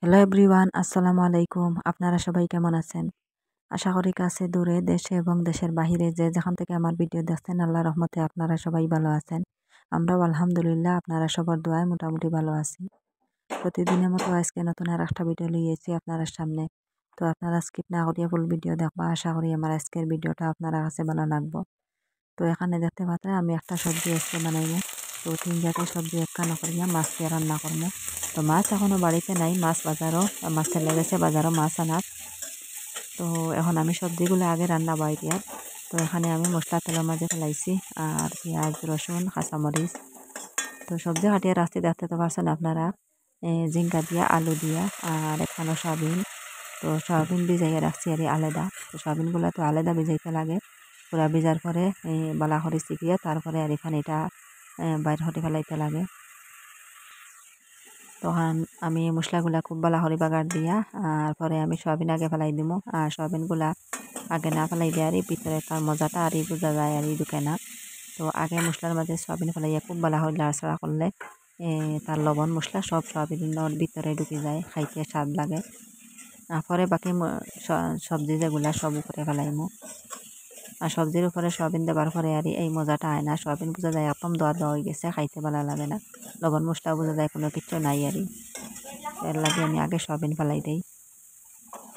Hello everyone, আসসালামু আলাইকুম। আপনারা সবাই কেমন আছেন? আশা করি কাছে দূরে দেশে এবং দেশের বাহিরে যে যেখান থেকে আমার ভিডিও দেখছেন আল্লাহর রহমতে আপনারা সবাই ভালো আছেন। আমরাও আলহামদুলিল্লাহ আপনারা সবার দোয়ায় মোটামুটি ভালো আছি। প্রতিদিনের মতো আজকে নতুন আর একটা ভিডিও লিয়েছি আপনার সামনে। তো আপনারা স্কিপ না করিয়া ফুল ভিডিও দেখবা। আশা করি আমার আজকের ভিডিওটা আপনারা কাছে ভালো লাগবো। তো এখানে দেখতে পাচ্ছেন আমি একটা সবজি আজকে বানাইবো। তো ৩ জাতের সবজি একখানা করিয়া মাছ দিয়ে রান্না করবো। তো মাছ এখনো বাড়িতে নাই, মাছ বাজারও মাছ চলে গেছে বাজারও মাছ আনার। তো এখন আমি সবজিগুলো আগে রান্না বাইরিয়া। তো এখানে আমি মশলা তেলের মাঝে ফেলাইছি আর পেঁয়াজ রসুন কাঁচামরিচ। তো সবজি কাটিয়ে রাখতে দেখতে তো পারছেন আপনারা। ঝিঙ্গা দিয়া আলু দিয়া আর একখানো সয়াবিন। তো সয়াবিন ভিজাইয়া রাখছি আর আলাদা। তো সয়াবিনগুলো তো আলাদা ভিজাইতে লাগে। পুরা ভিজার পরে বালা করে চিপিয়ে তারপরে আর এখানে এটা বাইর হতে ফেলাইতে লাগে। তখন আমি মশলাগুলা খুব বালা করে বাগার দিয়া আর পরে আমি সয়াবিন আগে ফেলাই দিমু। আর সয়াবিনগুলা আগে না ফেলাই দিয়ে আর ভিতরে তার মজাটা আর বোঝা যায় আর ঢুকে না। তো আগে মশলার মাঝে সয়াবিন ফেলাইয়া খুব বালা করে লাড়াচাড়া করলে তার লবণ মশলা সব সয়াবিনের ভিতরে ঢুকে যায়, খাইতে স্বাদ লাগে। পরে বাকি সবজি যেগুলা সব উপরে ফেলাইমু। আর সবজির উপরে সয়াবিন দেবার পরে আর এই মজাটা আয় না। সয়াবিন বোঝা যায় একদম দোয়া দোয়া হয়ে গেছে, খাইতে ভালো লাগে না। লবণ মশলা বোঝা যায় কোনো কিছু নাই আর এর লাগে আমি আগে সয়াবিন ফেলাই দিই।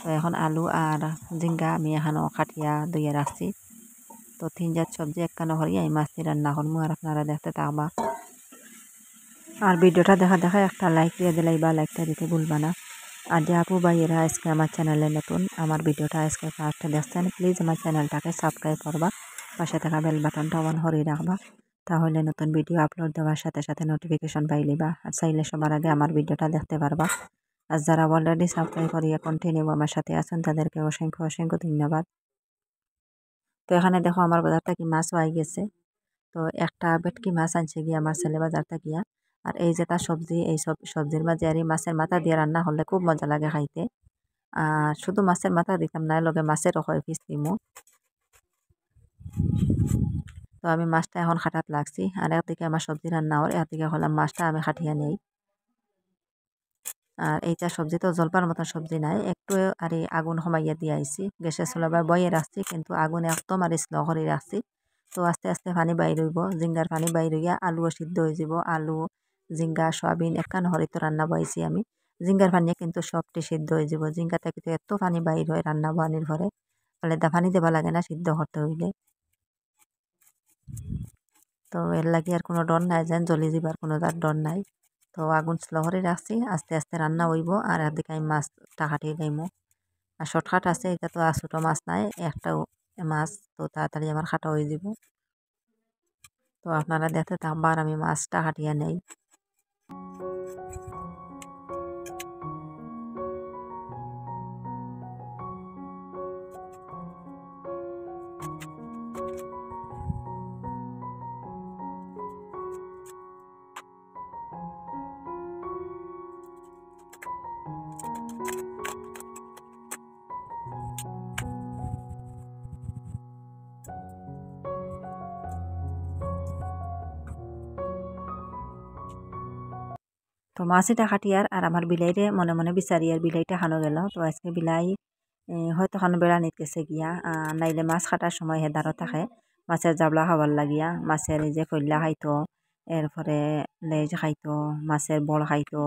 তো এখন আলু আর ঝিঙ্গা আমি এখানেও কাটিয়া ধুইয়া রাখছি। তো ৩ জাত সবজি একখানো করি আমি মাছ দিয়ে রান্না করবো আর আপনারা দেখতে থাকবা। আর ভিডিওটা দেখা দেখা একটা লাইক দিয়ে দিলাই বা লাইকটা দিতে ভুলবা না। আর যে আপু ভাইয়েরা আজকে আমার চ্যানেলে নতুন, আমার ভিডিওটা আজকে ফার্স্টে দেখছেন, প্লিজ আমার চ্যানেলটাকে সাবস্ক্রাইব করবা, পাশে থাকা বেল বাটনটা অন করে রাখবা। তাহলে নতুন ভিডিও আপলোড দেওয়ার সাথে সাথে নোটিফিকেশন পাই লিবা আর চাইলে সবার আগে আমার ভিডিওটা দেখতে পারবা। আর যারা অলরেডি সাবস্ক্রাইব করিয়া কন্টিনিউ আমার সাথে আছেন তাদেরকে অসংখ্য অসংখ্য ধন্যবাদ। তো এখানে দেখো আমার বাজার থেকে মাছ হয়ে গেছে। তো একটা ভেটকি মাছ আনছে গিয়ে আমার ছেলে বাজার থেকে। আর এই যে তার সবজি, এই সব সবজির মাঝে আর এই মাছের মাথা দিয়ে রান্না করলে খুব মজা লাগে খাইতে। আর শুধু মাছের মাথা দিতাম না, লগে মাছেরও হয় পিস দিমু। তো আমি মাছটা এখন খাটাত লাগছি আর একদিকে আমার সবজি রান্না হয়, একদিকে হলাম মাছটা আমি খাটিয়ে নেই। আর এইটা সবজি তো জলপার মতো সবজি নাই, একটু আর আগুন কমাইয়া দিয়ে আইছি, গ্যাসের চুলা বইয়ে রাখছি কিন্তু আগুন একদম আর স্লো করে রাখছি। তো আস্তে আস্তে পানি বাইর হইব, জিঙ্গার পানি বাইর হইয়া আলুও সিদ্ধ হয়ে যাব। আলু জিঙ্গা সয়াবিন একখান হরিত রান্না বইছি আমি। জিঙ্গার পানি কিন্তু সবটি সিদ্ধ হয়ে যাব, জিঙ্গা থেকে তো এত পানি বাইর হয় রান্না বানির পরে, আলাদা পানি দেবা লাগে না সিদ্ধ করতে হইলে। তো এর লাগে আর কোনো ডর নাই, যেন জ্বলি যাবার কোনো তার ডর নাই। তো আগুন স্লো করে রাখছি, আস্তে আস্তে রান্না হইব আর একদিকে আমি মাছটা কাটিয়ে যাইমু। আর শর্টকাট আছে, এটা তো আর ছোটো মাছ নাই, একটাও মাছ, তো তাড়াতাড়ি আমার কাটা হয়ে যাব। তো আপনারা দেখতে থাকবার আমি মাছটা কাটিয়ে নেই। তো মাছটা কাটিয়ার আর আমার বিলাইরে মনে মনে বিচারি আর বিলাইটা খানো গেল। তো আজকে বিলাই হয়তো খানো বেড়া নিত গেছে গিয়া, নাইলে মাছ কাটার সময় হেদারও থাকে মাছের জাবলা খাবার লাগিয়া। মাছের এই যে ফল্লা খাইতো, এরপরে লেজ খাইতো, মাছের বল খাইতো।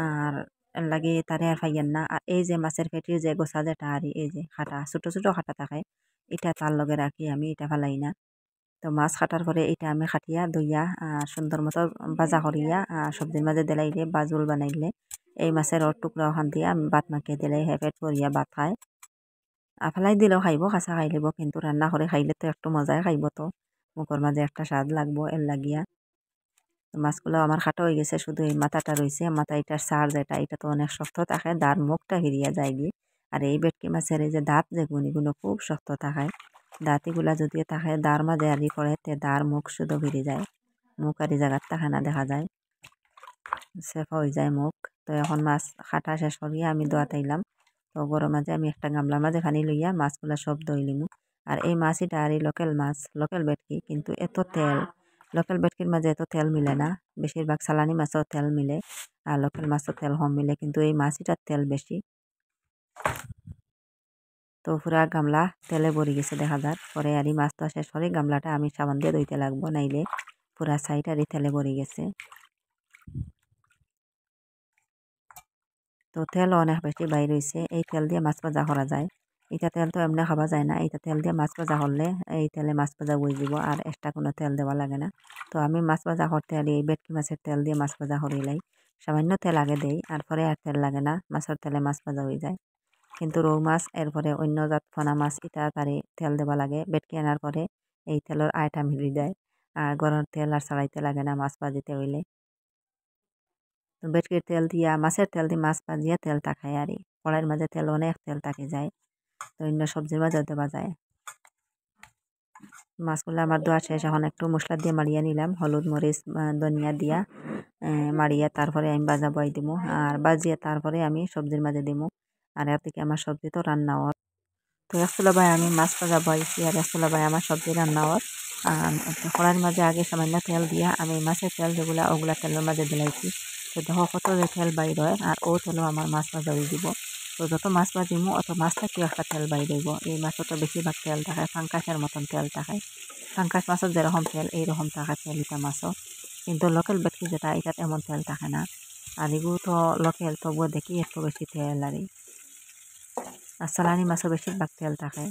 আর এর লাগে তারে আর ফাইয়েন না। আর এই যে মাছের পেটির যে গোছা যেটা আর এই যে খাটা ছোট ছোট খাটা থাকে, এটা তার লগে রাখি আমি, এটা ফালাই না। তো মাছ কাটার পরে এটা আমি খাটিয়া দইয়া সুন্দর মতো বাজা করিয়া সবজির মাঝে দিলাইলে বা জোল বানাইলে এই মাছের টুকরা ওখান দিয়ে আমি ভাত মাখিয়ে দিলে পেট ভরিয়া ভাত খায়। ফেলাই দিলেও খাইব, কাঁচা খাই লিব, কিন্তু রান্না করে খাইলে তো একটু মজাই খাইব, তো মুখের মাঝে একটা স্বাদ লাগবো এর লাগিয়া। তো মাছগুলো আমার খাটো হয়ে গেছে, শুধু এই মাথাটা রয়েছে। মাথা এটার সার যেটা, এটা তো অনেক শক্ত থাকে, দাঁত মুখটা হিরিয়া যায় গিয়ে। আর এই ভেটকি মাছের এই যে দাঁত যে গুণিগুলো খুব শক্ত থাকে, দাঁতিগুলা যদি থাকে দাঁড় মাঝে আরি পড়ে তে দাঁড় মুখ শুধু ফিরে যায়, মুখ আর এই জায়গার থাকে না, দেখা যায় সেফ হয়ে যায় মুখ। তো এখন মাছ কাটা শেষ করিয়া আমি দোয়াতাইলাম। তো গরম মাঝে আমি একটা গামলার মাঝে পানি লইয়া মাছগুলা সব ধুই লিমু। আর এই মাছ এটা আর এই লোকেল মাছ, লোকেল ভেটকি, কিন্তু এত তেল লোকাল ভেটকির মাঝে এত তেল মিলে না, বেশিরভাগ সালানি মাছও তেল মিলে আর লোকাল মাছও তেল কম মিলে, কিন্তু এই মাছটার তেল বেশি। তো পুরা গামলা তেলে ভরে গেছে দেখা যার পরে আর মাছ তো শেষ করে গামলাটা আমি সাবান দিয়ে ধুইতে লাগবো, নাইলে পুরা সাইড আর তেলে ভরে গেছে। তো তেল অনেক বেশি বাইর হয়েছে, এই তেল দিয়ে মাছ ভাজা করা যায়। এটা তেল তো এমনি খাওয়া যায় না, এটা তেল দিয়ে মাছ ভাজা করলে এই তেলে মাছ ভাজা বই যাব আর এক্সট্রা কোনো তেল দেওয়া লাগে না। তো আমি মাছ ভাজা করতে আর এই ভেটকি মাছের তেল দিয়ে মাছ ভাজা করিলাই, সামান্য তেল আগে দেই আর পরে আর তেল লাগে না, মাছের তেলে মাছ ভাজা হয়ে যায়। কিন্তু রৌ মাছ এরপরে অন্য জাত ফনা মাছ এটা তারে তেল দেওয়া লাগে, ভেটকি আনার পরে এই তেলের আয়টা মিলি দেয় আর গরম তেল আর ছাড়াইতে লাগে না মাছ ভাজিতে হইলে। তো ভেটকির তেল দিয়া মাছের তেল দিয়ে মাছ ভাজিয়া তেল তাকায় আর কড়াইয়ের মাঝে তেল অনেক তেল তাকে যায়, তো অন্য সবজির মাঝে দেওয়া যায়। মাছগুলো আমার ধোয়া শেষ, এখন একটু মশলা দিয়ে মারিয়ে নিলাম, হলুদ মরিচ ধনিয়া দিয়া মারিয়া তারপরে আমি ভাজা বই দিব আর বাজিয়ে তারপরে আমি সবজির মাঝে দিব। আর এর থেকে আমার সবজি তো রান্না হওয়ার, তো একচুলা ভাই আমি মাছ ভাজা বইছি আর একচুলা ভাই আমার সবজি রান্না হওয়ার। কড়াইয়ের মাঝে আগে সামান্য তেল দিয়া আমি মাছের তেল যেগুলা ওগুলা তেলের মাঝে দিলাইছি। তো দেখো কত যে তেল বাইর হয় আর ও তেলও আমার মাছ ভাজা হয়ে দিব। তো যত মাছ ভাজিমো অত মাছ থাকতেও একটা তেল বাইর হইব, এই মাছও তো বেশিরভাগ তেল থাকে, ফাঙ্কাসের মতন তেল থাকে। ফাঙ্কাস মাছের যেরকম তেল এইরকম থাকে তেল এটা মাছও, কিন্তু লোকাল ভেটকি যেটা এটাত এমন তেল থাকে না। আর এগুলো তো লোকাল তবুও দেখি একটু বেশি তেল আর সালানি মাছও বেশিরভাগ তেল থাকে,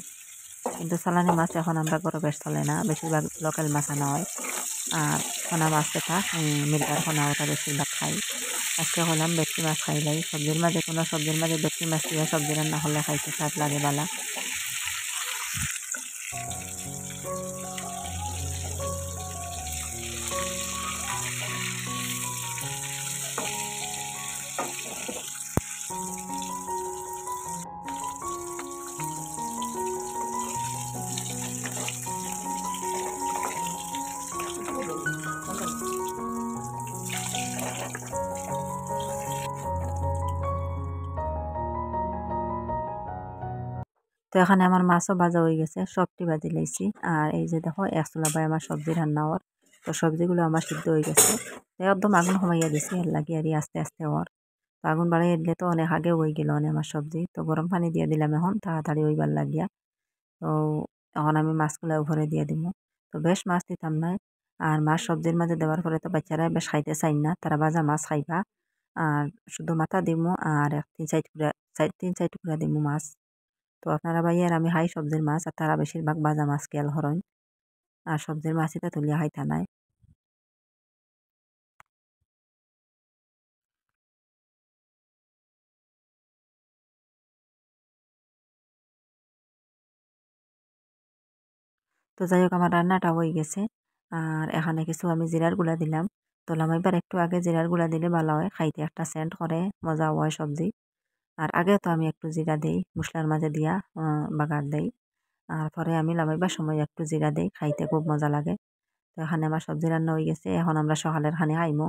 কিন্তু সালানি মাছ এখন আমরা ঘরে বেশ চলে না, বেশিরভাগ লোকাল মাছ আনা হয়। আর পোনা মাছ যেটা মির্গার পোনা ওটা বেশিরভাগ খাই। আজকে হলাম ভেটকি মাছ খাইলাই, সবজির মাঝে কোনো সবজির মাঝে ভেটকি মাছ দিয়ে সবজি রান্না হলে খাইতে স্বাদ লাগে বালা। তো এখানে আমার মাছও ভাজা হয়ে গেছে, সবটি ভাজি লাইছি। আর এই যে দেখো এক চুলা ভাই আমার সবজি রান্না হওয়ার, তো সবজিগুলো আমার সিদ্ধ হয়ে গেছে। তো একদম আগুন কমাইয়া দিছি, এর লাগে আর আস্তে আস্তে হওয়ার। তো আগুন বাড়াইয়া দিলে তো অনেক আগে হয়ে গেল অনেক আমার সবজি, তো গরম পানি দিয়ে দিলাম এখন তাড়াতাড়ি হইবার লাগিয়া। তো এখন আমি মাছগুলো উপরে দিয়ে দিব। তো বেশ মাছ দিতাম না, আর মাছ সবজির মাঝে দেওয়ার পরে তো বাচ্চারা বেশ খাইতে চাই না, তারা ভাজা মাছ খাইবা। আর শুধু মাথা দিমু আর তিন চার টুকরা দিমু মাছ। তো আপনারা ভাইয়ার আমি হাই সবজির মাছ আর তারা বেশিরভাগ ভাজা মাছ খেয়াল হরণ, আর সবজির মাছ এটা তুলিয়া খাইতা নাই। তো যাই হোক আমার রান্নাটা হয়ে গেছে, আর এখানে কিছু আমি জিরার গুঁড়া দিলাম। তো লামাইবার একটু আগে জিরার গুঁড়া দিলে ভালো হয়, খাইতে একটা সেন্ট করে মজা হয় সবজি। আর আগে তো আমি একটু জিরা দেই মশলার মাঝে দিয়া বাগার দেই, আর পরে আমি লামাইবার সময় একটু জিরা দেই, খাইতে খুব মজা লাগে। তো এখানে আমার সবজি রান্না হয়ে গেছে, এখন আমরা সকালের খানে খাইমো।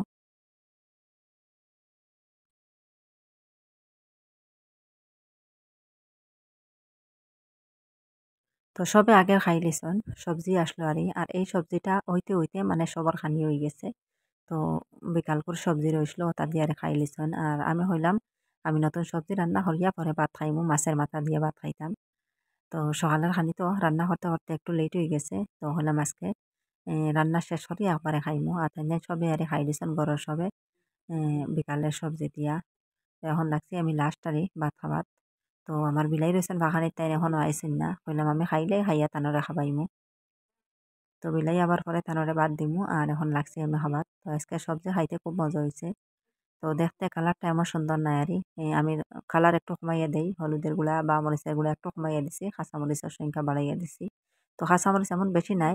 তো সবে আগে খাই লিছন, সবজি আসলো আর এই সবজিটা হইতে হইতে মানে সবার খানি হয়ে গেছে। তো বিকাল করে সবজি রইছিল ওটা দিয়ে আর খাই লিছন, আর আমি হইলাম আমি নতুন সবজি রান্না হলিয়া পরে ভাত খাইমু, মাছের মাথা দিয়ে ভাত খাইতাম। তো সকালের খানি তো রান্না করতে করতে একটু লেট হয়ে গেছে, তো হলাম আজকে রান্না শেষ করি একবারে খাইমু। আর তাই সবে আরে খাই লিছন ঘরের সবে বিকালের সবজি দিয়া। তো এখন লাগছি আমি লাস্ট আরে ভাত খাবার। তো আমার বিলাই রয়েছেন বাগানের তাই এখনো আইসেন না, কইলাম আমি খাইলে খাইয়া তানরে খাবাইমু। তো বিলাই আবার পরে তানরে বাদ দিমু আর এখন লাগছি আমি খাবার। তো আজকে সবজি খাইতে খুব মজা হয়েছে। তো দেখতে কালারটা এমন সুন্দর নাই আরই, আমি কালার একটু কমাইয়া দেই, হলুদের গুঁড়া বা মরিচের গুঁড়া একটু কমাইয়া দিছি, কাঁচা মরিচের সংখ্যা বাড়াইয়া দিছি। তো কাঁচা মরিচ এমন বেশি নাই,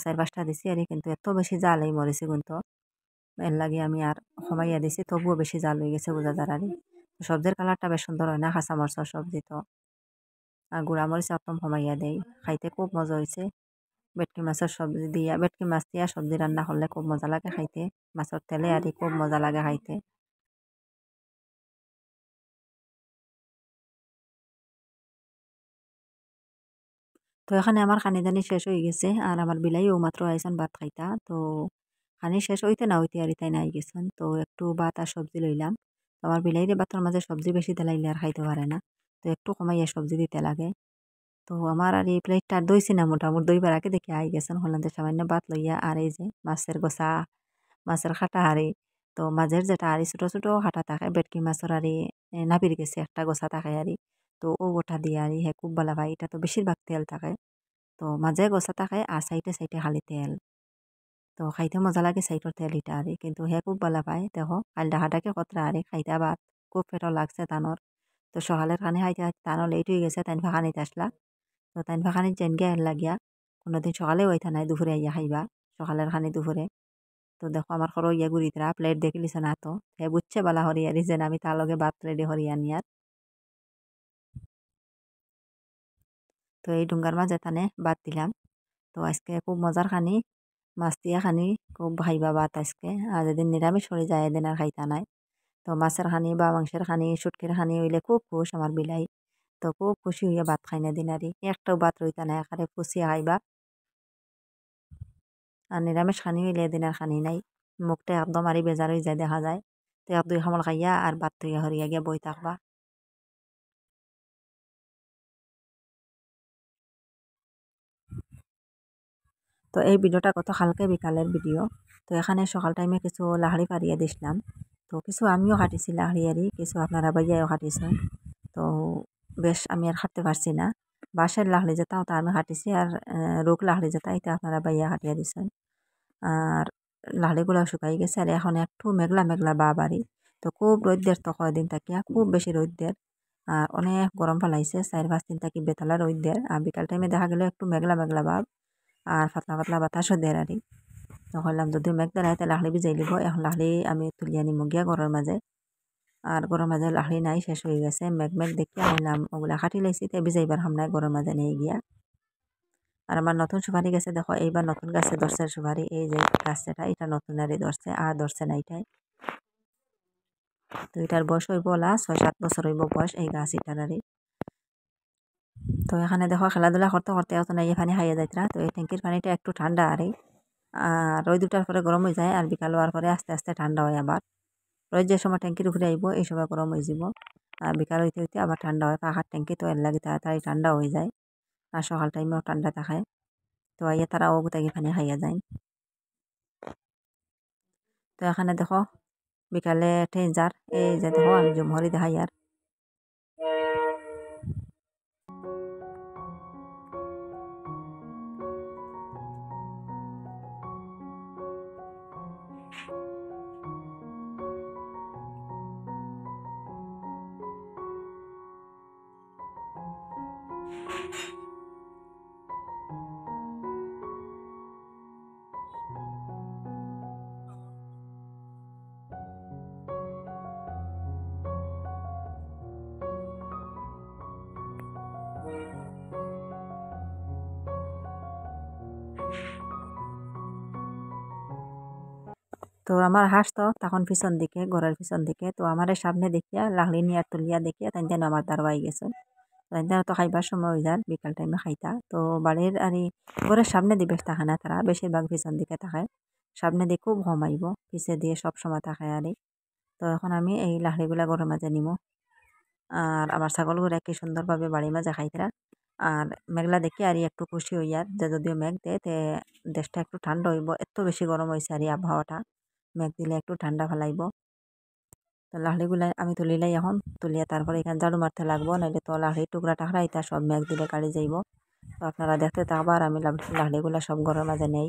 ৪-৫টা দিছি আরই, কিন্তু এত বেশি জাল এই মরিচে কিন্তু, এর লাগে আমি আর কমাইয়া দিছি, তবুও বেশি জাল হয়ে গেছে বোঝা যার আরই। সবজির কালারটা বেশ সুন্দর হয় না কাঁচা মরিচের সবজি তো, আর গুঁড়া মরিচ একদম কমাইয়া দেই, খাইতে খুব মজা হয়েছে। ভেটকি মাছের সবজি দিয়া ভেটকি মাছ দিয়া সবজি রান্না করলে খুব মজা লাগে খাইতে, মাছের তেলে আরই খুব মজা লাগে খাইতে। তো এখানে আমার খানিদানি শেষ হয়ে গেছে আর আমার বিলাইও মাত্র আইসন ভাত খাইতা। তো খানি শেষ হইতে না হইতে আর তাই নাই গেছেন। তো একটু ভাত আর সবজি লইলাম। তো আমার বিলাইরে ভাতের মাঝে সবজি বেশি দিলাইলে আর খাইতে পারে না। তো একটু কমাইয়া সবজি দিতে লাগে। তো আমার আর এই প্লেটটা আর দইছি না, মোটামুটি দইবার আগে দেখে আই গেছেন হলান্তে সামান্য ভাত লইয়া আর এই যে মাছের গোসা, মাছের খাটা হাঁড়ি। তো মাঝের যেটা হাঁড়ি ছোট ছোট খাটা থাকে ভেটকি মাছের হাঁড়ি নাপির গেছে একটা গোসা থাকে হাঁড়ি। তো ও গোটা দিয়ে হাঁড়ি হে খুব ভালো পায়, এটা তো বেশিরভাগ তেল থাকে। তো মাঝে গোসা থাকে আর সাইডে সাইডে খালি তেল। তো খাইতে মজা লাগে সাইডর তেল ইটা হাঁড়ি, কিন্তু হে খুব ভালো পায়। দেখো কাল ডাহাটাকে কতরা হাঁড়ি খাইতে ভাত খুব পেটও লাগছে তানোর। তো সকালের খানি খাইতে খাইতে তানো লেট হয়ে গেছে, তাইন খানিতে আসলা। তো তাইন খানিত যেন গিয়া লাগিয়া কোনোদিন সকালে হইতা নাই, দুপুরে আইয়া খাইবা সকালের খানি দুপুরে। তো দেখো আমার খরো ইয়া গুড়িতরা প্লেট দেখিলিছে না, তো হে বুঝছে বালা হরিয়ারি যেন আমি তার লগে ভাত রেডি হরিয়া নিয়ার। তো এই ডুঙ্গার মাঝে তানে ভাত দিলাম। তো আজকে খুব মজার খানি, মাছ দিয়া খানি খুব খাইবা ভাত আজকে। আর যেদিন নিরামিষ হয়ে যায় এদিন আর খাইতা নাই। তো মাছের খানি বা মাংসের খানি শুটকির খানি হইলে খুব খুশ আমার বিলাই। তো খুব খুশি হইয়া ভাত খাই না দিন আরই একটাও ভাত রইতা নাই, একারে ফুসিয়া খাইবা। আর নিরামিষ খানি হইলে এদিন আর খানি নাই, মুখটা একদম আরই বেজার হয়ে যায় দেখা যায়। তো এক দুই খামল খাইয়া আর ভাত থইয়া হরিয়া গিয়া বই থাকবা। তো এই ভিডিওটা কত হালকা বিকালের ভিডিও। তো এখানে সকাল টাইমে কিছু লাহড়ি পারিয়ে দিছিলাম। তো কিছু আমিও কাটিছি লাহড়ি আরি, কিছু আপনারা বাইয়াও কাটিছেন। তো বেশ আমি আর হাঁটতে পারছি না। বাঁশের লাহড়ি যেটা ওটা আমি হাঁটিছি, আর রোগ লাহড়ি যেটা এটা আপনারা বাইয়া হাঁটিয়ে দিছেন। আর লাহড়িগুলো শুকাই গেছে আর এখন একটু মেঘলা মেঘলা বা বাড়ি। তো খুব রোদ্দের তো কয়দিন থাকিয়া খুব বেশি রোদ্দের। আর অনেক গরম ফেলাইছে 4-5 দিন থাকি বেতালা রোদ্দের। আর বিকাল টাইমে দেখা গেল একটু মেঘলা মেঘলা ভাব আর পাতলা পাতলা বাতাসও দেয় আরই। তো কইলাম যদি মেঘ দেয় তাহলে লাহড়ি ভিজাই লিব। এখন লাহড়ি আমি তুলিয়া নিমু গিয়া ঘরের মাঝে। আর ঘরের মাঝে লাহড়ি নাই, শেষ হয়ে গেছে। মেঘ মেঘ দেখিয়া হইলাম ওগুলা কাটি লাইছি, তাই ভিজাইবার হামনায় ঘরের মাঝে নিয়ে গিয়া। আর আমার নতুন সুপারি গেছে দেখো, এইবার নতুন গাছে ধরছে সুপারি। এই যে গাছটা এটা নতুন আরই ধরছে, আর ধরছে না এটাই। তো এটার বয়স হইব 6-7 বছর হইব বয়স এই গাছ এটার আরই। তো এখানে দেখো খেলাধুলা করতে করতে অত নাই পানি খাইয়া যাইতরা। তো এই ট্যাঙ্কির পানিটা একটু ঠান্ডা আরই। আর রোদ উঠার পরে গরম হয়ে যায় আর বিকাল হওয়ার পরে আস্তে আস্তে ঠান্ডা হয় আবার। রোদ যে সময় ট্যাঙ্কির উপরে আইব এই সময় গরম হয়ে যাব। আর বিকাল হইতে হইতে আবার ঠান্ডা হয়, পাখার ট্যাঙ্কি তো এর লাগে তাড়াতাড়ি ঠান্ডা হয়ে যায়। আর সকাল টাইমেও ঠান্ডা থাকে। তো আইয়া তারা ও গোটাকি পানি খাইয়া যায়। তো এখানে দেখো বিকালে টেঞ্জার এই যে দেখো আমি জমহরি দেখাই আর। তো আমার হাঁস তো তখন পিছন দিকে, ঘরের পিছন দিকে। তো আমার সামনে দেখিয়া লাহড়ি নিয়ে তুলিয়া দেখিয়া তাই যেন আমার দাঁড়াই গেছে। তাই তো খাইবার সময় হয়ে যায় বিকাল টাইমে খাইতা। তো বাড়ির আর ঘরের সামনে দিয়ে বেশ থাকে না, তারা বেশিরভাগ পিছন দিকে থাকে। সামনে দিয়ে খুব কম আইব, পিছে দিয়ে সব সময় থাকে আরই। তো এখন আমি এই লাহড়িগুলা ঘরের মাঝে নিমু। আর আমার ছাগলগুলা কি সুন্দরভাবে বাড়ির মাঝে খাইতরা। আর মেঘলা দেখি আর একটু খুশি হইয়ার যে যদিও মেঘ দেয় তে দেশটা একটু ঠান্ডা হইব, এত বেশি গরম হয়েছে আর আবহাওয়াটা। মেঘ দিলে একটু ঠান্ডা ফেলাইব। তো লাহড়িগুলা আমি তুলিলাই এখন, তুলিয়া তারপরে এখানে ঝাড়ু মারতে লাগবো, নাহলে তো লাহড়ির টুকরা টাকরা এটা সব মেঘ দিলে কাড়ি যাইব। তো আপনারা দেখতে থাকবা আর আমি লাহড়িগুলা সব ঘরের মাঝে নেই।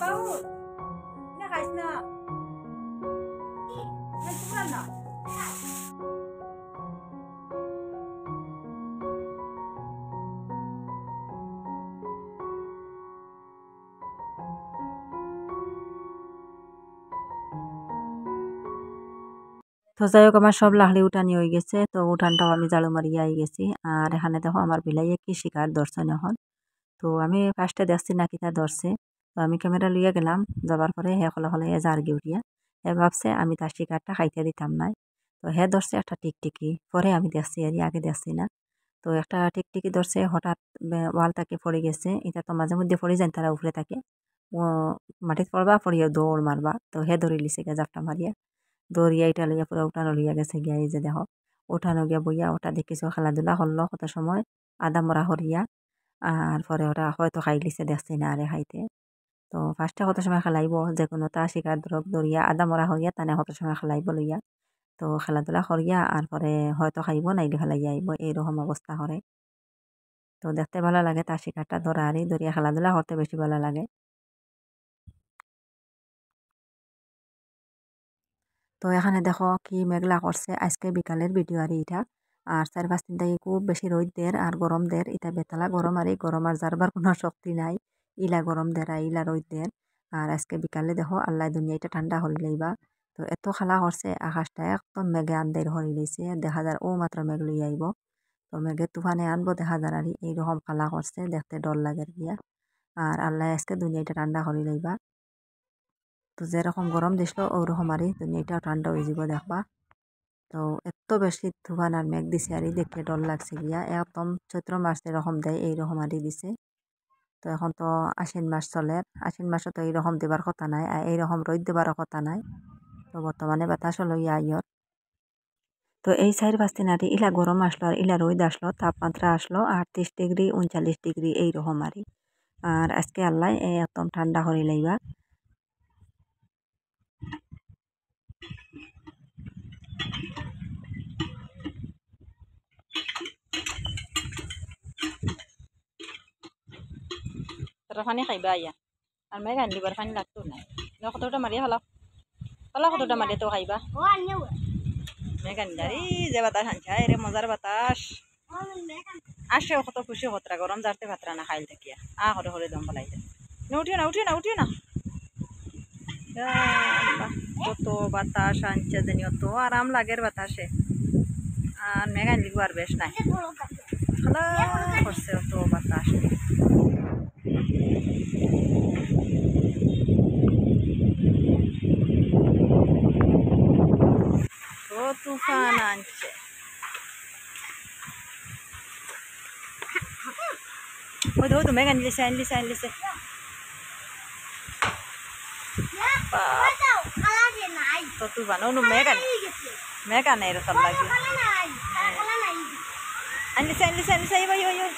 Baut, ini kaisnya, ini kurang nak. তো যাই হোক আমার সব লাহড়ি উঠানি হয়ে গেছে। তো উঠানটাও আমি ঝাড়ু মারিয়ে আই গেছি। আর এখানে দেখো আমার বিলাইয়ে কি শিকার ধরছেন এখন। তো আমি ফার্স্টে দেখছি না কিতা ধরছে। তো আমি ক্যামেরা লইয়া গেলাম, যাবার পরে হে হলে হলে জার্গি উঠিয়া হে ভাবছে আমি তার শিকারটা খাইতে দিতাম নাই। তো হে ধরছে একটা টিকটিকি, পরে আমি দেখছি আর আগে দেখছি না। তো একটা টিকটিকি ধরছে, হঠাৎ ওয়াল থেকে পড়ে গেছে। এটা তো মাঝে মধ্যে পড়ে যায়, তারা উপরে থাকে ও মাটিত পড়বা পড়িয়া দৌড় মারবা। তো হে ধরে লিছে গে জাপটা মারিয়া, দৌড়িয়া এটা লইয়া পুরো উঠানো লইয়া গেছে গিয়া। এই যে দেখো উঠানো গিয়া বইয়া ওটা দেখিছো খেলাধুলা করলো কত সময় আদা মরা হরিয়া। আর পরে ওটা হয়তো খাই লিছে, দেখছি না আরে খাইতে। তো ফার্স্টে কত সময় খেলাইব, যে কোনো তা শিকার ধরক ধরিয়া আদা মরা হরিয়া তানে কত সময় খেলাইব লইয়া। তো খেলাধুলা করিয়া আর পরে হয়তো খাইব নাইলে ফেলাইয়া আইব, এইরকম অবস্থা করে। তো দেখতে ভালো লাগে তার শিকারটা ধরা আরই ধরিয়া খেলাধুলা করতে বেশি ভালো লাগে। তো এখানে দেখো কি মেঘলা করছে, আজকে বিকালের ভিডিও আর এটা। আর 4-5 দিন থেকে খুব বেশি রোদ দের আর গরম দের, এটা বেতালা গরম আর এই গরম আর যারবার কোনো শক্তি নাই। ইলা গরম দের আর ইলা রোদ দের। আর আজকে বিকালে দেখো আল্লাহ দুনিয়া এটা ঠান্ডা হরি লইবা। তো এত খালা করছে, আকাশটা একদম মেঘে আন্দের হরি লইছে, দেখা যার ও মাত্র মেঘ লই আইব। তো মেঘের তুফানে আনবো দেখা যার আর এইরকম খালা করছে, দেখতে ডর লাগে গিয়া। আর আল্লাহ আজকে দুনিয়াটা ঠান্ডা হরি লইবা। তো যেরকম গরম দিছিল ওরকম আরই দুনিয়াটাও ঠান্ডা হয়ে যাব দেখবা। তো এত বেশি তুফান আর মেঘ দিছে আর দেখে ডর লাগছে গিয়া, একদম চৈত্র মাস যেরকম দেয় এইরকম আরই দিছে। তো এখন তো আশ্বিন মাস চলে, আশ্বিন মাসে তো এইরকম দেবার কথা নাই আর এইরকম রোদ দেবার কথা নাই। তো বর্তমানে বাতাস লইয়া আইয়র। তো এই 4-5 দিন আর ইলা গরম আসলো আর ইলা রোদ আসলো, তাপমাত্রা আসলো 38 ডিগ্রি 39 ডিগ্রি এইরকম আরই। আর আজকে আল্লাহ একদম ঠান্ডা করে লাইবা। তারা পানি খাইবা আইয়া আর মেঘ আন দিবার পানি লাগতো না। কতটা মারিয়া ফেলাও ফেলাও, কতটা মারিয়া তো খাইবা। মেঘ আন দারি যে বাতাস আনছে রে, মজার বাতাস আসে, কত খুশি হতরা গরম জারতে ভাতরা না খাইল থাকিয়া হরে হরে দম ফেলাইতে। উঠিও না উঠিও না উঠিও না, কত বাতাস আনছে জানি, অত আরাম লাগের বাতাসে। আর মেঘ আন লিখবো আর বেশ নাই, খালা করছে অত বাতাস। তো তুফান আনছে, ওই তো মেঘ আনলিছে আনলিছে আনলিছে। তো তুফান ও মেঘ আন মেঘ আনে এর সব লাগে আনলিছে আনলিছে আনলিছে। এই ভাই ওই ওই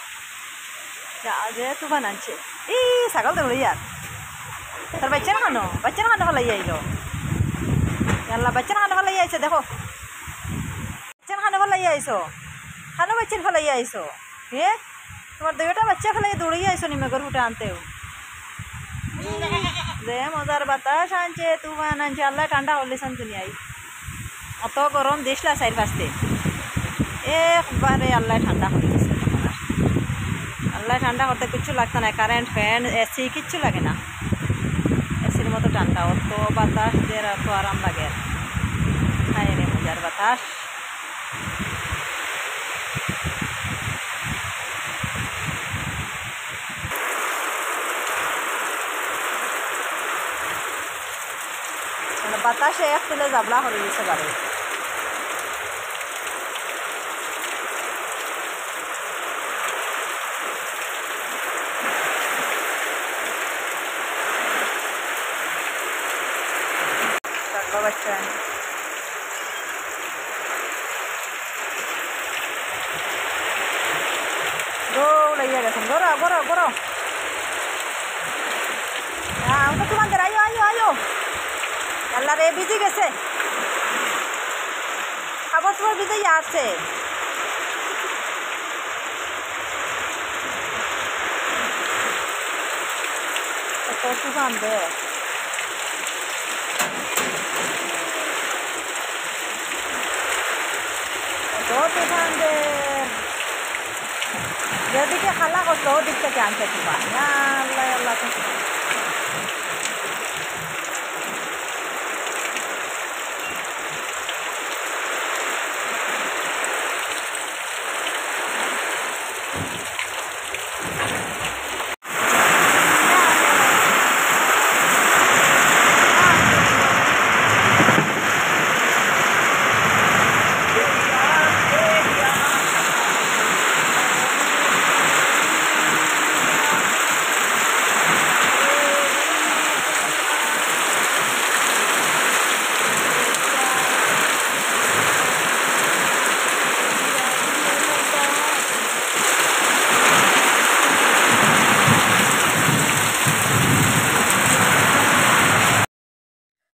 যে তুফান আনছে, এই ছাগল তো ইয়ার তোর বাচ্চার খানো ফেলাই আইলো। আল্লাহ বাচ্চার খানো ফেলাই আইছে, দেখো বাচ্চার খানো ফেলাই আইছো, খানো বাচ্চার ফেলাই আইছো। হে তোমার দুইটা বাচ্চা ফেলাই দৌড়িয়ে আইছো নি মেঘর ফুটে আনতেও। যে মজার বাতাস আনছে, তুফান আনছে, আল্লাহ ঠান্ডা হলেছেন দুনিয়ায়। অত গরম দিসলা 4-5 দিন, একবারে আল্লাহ ঠান্ডা করে দিচ্ছে। আল্লাহ ঠান্ডা করতে কিচ্ছু লাগতো না, কারেন্ট ফ্যান এসি কিচ্ছু লাগে না। এসির মতো ঠান্ডা, অত বাতাস যে এত আরাম লাগে। হায় রে মজার বাতাস। মানে বাতাসে এক তুলে জাবলা হয়ে গেছে বাড়ি। বাচ্চা দৌড়াইয়া গেছেন, গরো গরো গরো। হ্যাঁ আমি তো তোমাদের আয়ো আয়ো আয়ো। আল্লাহ রে ভিজে গেছে, খাবার সময় ভিজে আসছে। কত তুফান দে, কত তুফান দে। যেদিকে খালা করতো ওদিক থেকে আনছে তুফান। আল্লাহ আল্লাহ।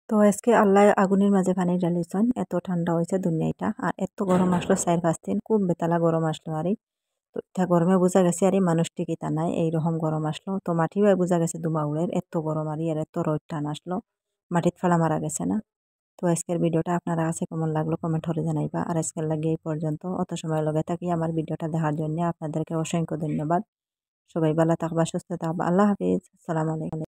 তো আজকে আল্লাহ আগুনের মাঝে পানি ঢালিছেন, এত ঠান্ডা হয়েছে দুনিয়াটা। আর এত গরম আসলো 4-5 দিন, খুব বেতালা গরম আসলো। আর তো এটা গরমে বোঝা গেছে আর মানুষ টিকি তা নাই, এইরকম গরম আসলো। তো মাটি ভাই বোঝা গেছে দুমাউলের এত গরম আর এত রোদ টান আসলো, মাটিত ফেলা মারা গেছে না। তো আজকের ভিডিওটা আপনারা কাছে কেমন লাগলো কমেন্ট করে জানাইবা। আর আজকের লাগে এই পর্যন্ত, অত সময় লগে থাকি আমার ভিডিওটা দেখার জন্য আপনাদেরকে অসংখ্য ধন্যবাদ। সবাই ভালো থাকবা, সুস্থ থাকবা। আল্লাহ হাফিজ, আসসালামু আলাইকুম।